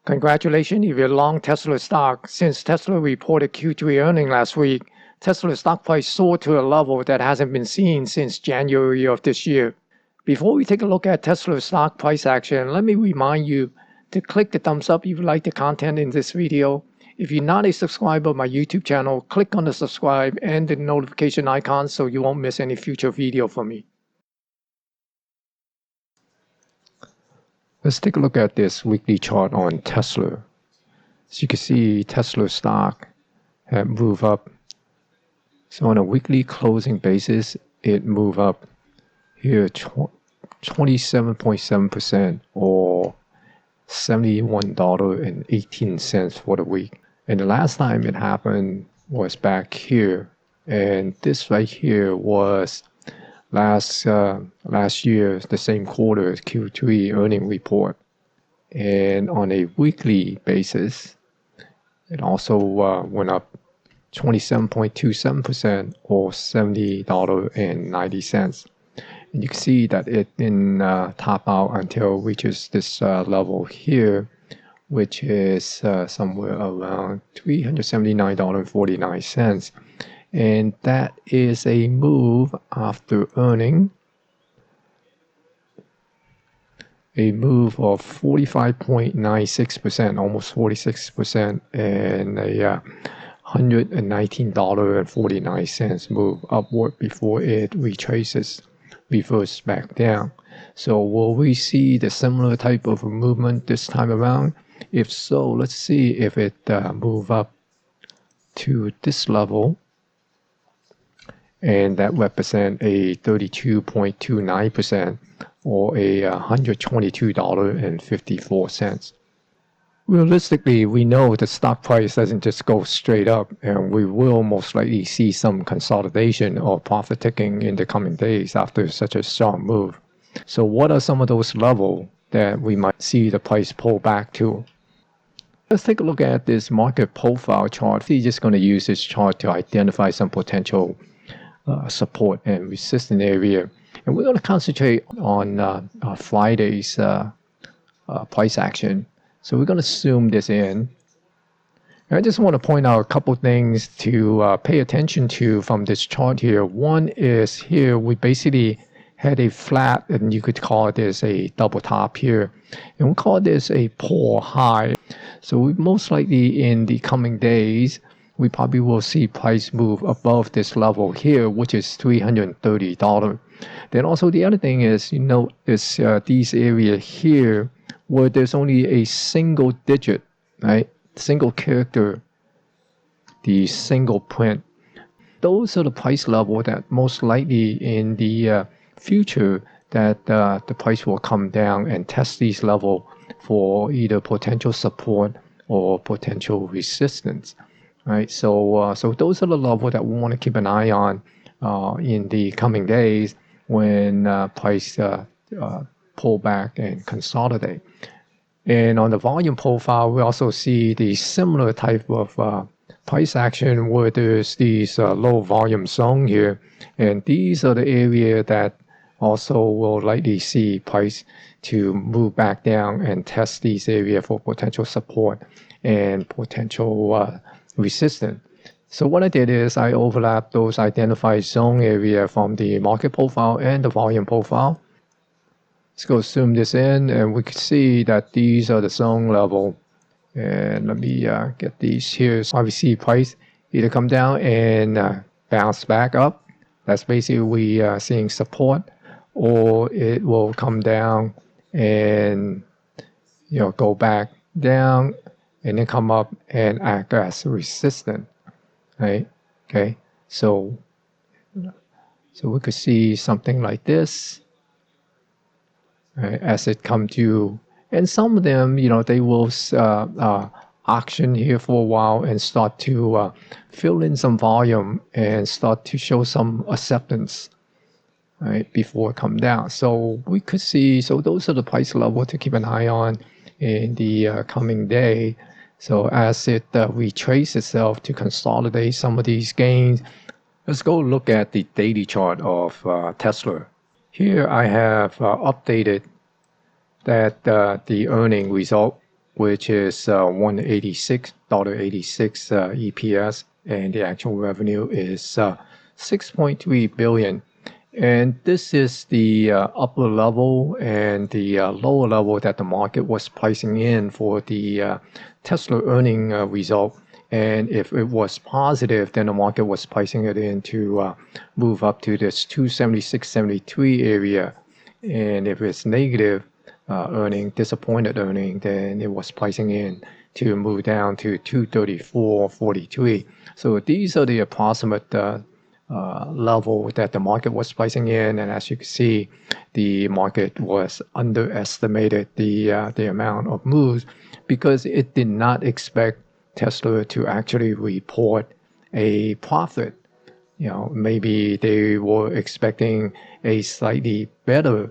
Congratulations if you're long Tesla stock. Since Tesla reported Q3 earnings last week, Tesla stock price soared to a level that hasn't been seen since January of this year. Before we take a look at Tesla stock price action, let me remind you to click the thumbs up if you like the content in this video. If you're not a subscriber of my YouTube channel, click on the subscribe and the notification icon so you won't miss any future video from me. Let's take a look at this weekly chart on Tesla. As you can see, Tesla stock had moved up. So on a weekly closing basis, it moved up here 27.7% or $71.18 for the week. And the last time it happened was back here. And this right here was last year, the same quarter, Q3 earning report. And on a weekly basis, it also went up 27.27% or $70.90. And you can see that it didn't top out until it reaches this level here, which is somewhere around $379.49. And that is a move after earning a move of 45.96%, almost 46%, and a $119.49 move upward before it reverses back down. So will we see the similar type of movement this time around? If so, let's see if it move up to this level. And that represents a 32.29% or a $122.54. Realistically, we know the stock price doesn't just go straight up, and we will most likely see some consolidation or profit taking in the coming days after such a strong move. So what are some of those levels that we might see the price pull back to? Let's take a look at this market profile chart. We're just going to use this chart to identify some potential support and resistance area. And we're going to concentrate on Friday's price action. So we're going to zoom this in. And I just want to point out a couple things to pay attention to from this chart here. One is here we basically had a flat, and you could call this a double top here. And we'll call this a pull high. So we most likely in the coming days, we probably will see price move above this level here, which is $330. Then also the other thing is, you know, this these area here where there's only a single digit, right? Single character, the single print. Those are the price level that most likely in the future that the price will come down and test these level for either potential support or potential resistance. Right, so those are the levels that we want to keep an eye on in the coming days when price pull back and consolidate. And on the volume profile, we also see the similar type of price action where there's these low volume zone here, and these are the area that also will likely see price to move back down and test these areas for potential support and potential resistant. So what I did is I overlapped those identified zone area from the market profile and the volume profile. Let's go zoom this in, and we can see that these are the zone level. And let me get these here. So we see price either come down and bounce back up. That's basically we seeing support, or it will come down and go back down and then come up and act as resistant, right? Okay, so we could see something like this, right, as it come to, and some of them, they will auction here for a while and start to fill in some volume and start to show some acceptance, right, before it come down. So we could see, so those are the price level to keep an eye on in the coming day. So as it retraces itself to consolidate some of these gains, let's go look at the daily chart of Tesla. Here I have updated that the earning result which is $1.86 EPS, and the actual revenue is $6.3 billion. And this is the upper level and the lower level that the market was pricing in for the Tesla earning result. And if it was positive, then the market was pricing it in to move up to this 276.73 area. And if it's negative disappointed earning, then it was pricing in to move down to 234.43. So these are the approximate level that the market was pricing in, and as you can see, the market was underestimated the amount of moves because it did not expect Tesla to actually report a profit. Maybe they were expecting a slightly better,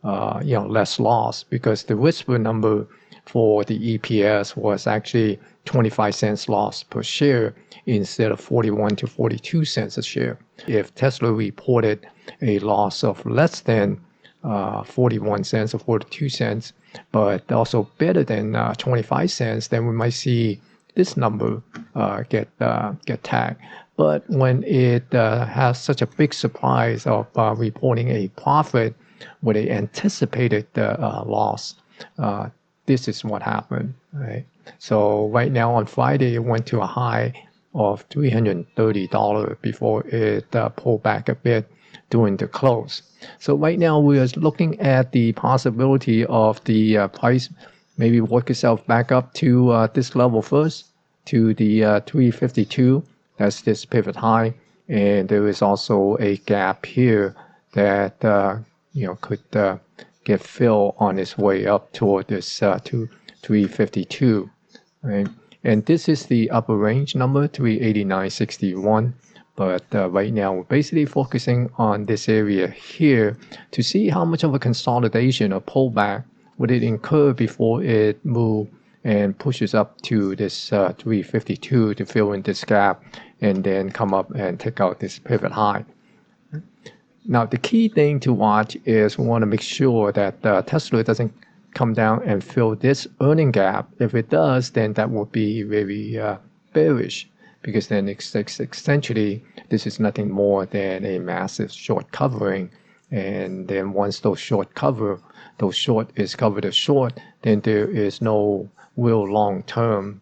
less loss, because the whisper number for the EPS was actually 25 cents loss per share instead of 41 to 42 cents a share. If Tesla reported a loss of less than 41 cents or 42 cents, but also better than 25 cents, then we might see this number get tagged. But when it has such a big surprise of reporting a profit with an anticipated loss, this is what happened, right? So right now on Friday, it went to a high of $330 before it pulled back a bit during the close. So right now we are looking at the possibility of the price maybe work itself back up to this level first, to the 352. That's this pivot high, and there is also a gap here that could get filled on its way up toward this 352, right? And this is the upper range number, 389.61. But right now, we're basically focusing on this area here to see how much of a consolidation or pullback would it incur before it moves and pushes up to this 352 to fill in this gap and then come up and take out this pivot high. Now, the key thing to watch is we want to make sure that Tesla doesn't come down and fill this earning gap. If it does, then that would be very bearish, because then essentially this is nothing more than a massive short covering. And then once those short is covered as short, then there is no real long-term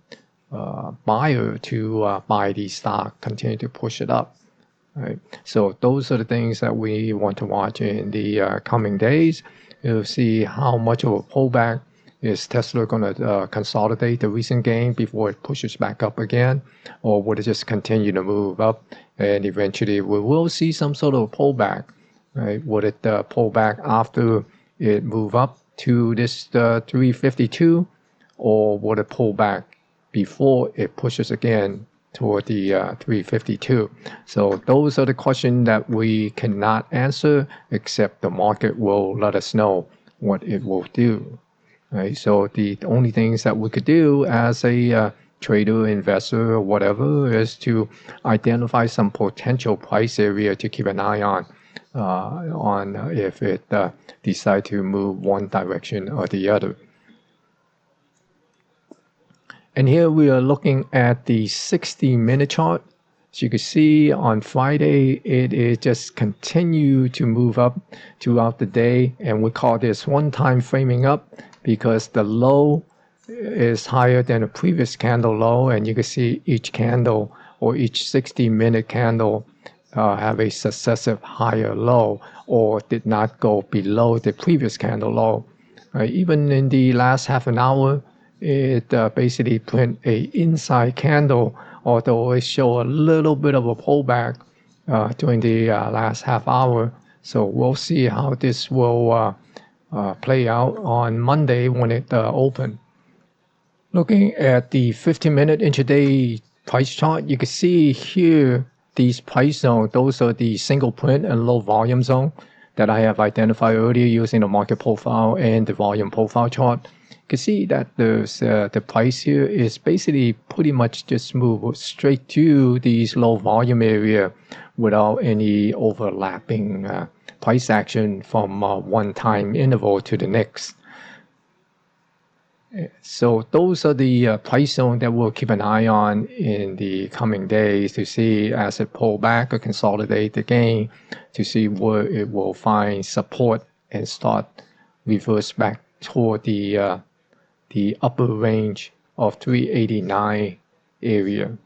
buyer to buy the stock, continue to push it up. Right. So those are the things that we want to watch in the coming days. You'll see how much of a pullback is Tesla going to consolidate the recent gain before it pushes back up again, or would it just continue to move up and eventually we will see some sort of pullback, right? Would it pull back after it move up to this 352, or would it pull back before it pushes again toward the 352. So those are the questions that we cannot answer, except the market will let us know what it will do. Right? So the only things that we could do as a trader, investor, or whatever is to identify some potential price area to keep an eye on if it decide to move one direction or the other. And here we are looking at the 60-minute chart. As you can see, on Friday, it just continued to move up throughout the day. And we call this one-time framing up because the low is higher than the previous candle low. And you can see each candle or each 60-minute candle have a successive higher low or did not go below the previous candle low. Even in the last half an hour, it basically print a inside candle, although it show a little bit of a pullback during the last half hour. So we'll see how this will play out on Monday when it open. Looking at the 15-minute intraday price chart, you can see here these price zones. Those are the single print and low volume zone that I have identified earlier using the market profile and the volume profile chart. You can see that the price here is basically pretty much just move straight to these low volume area without any overlapping price action from one time interval to the next. So those are the price zone that we'll keep an eye on in the coming days to see as it pull back or consolidate again, to see where it will find support and start reverse back toward the upper range of 389 area.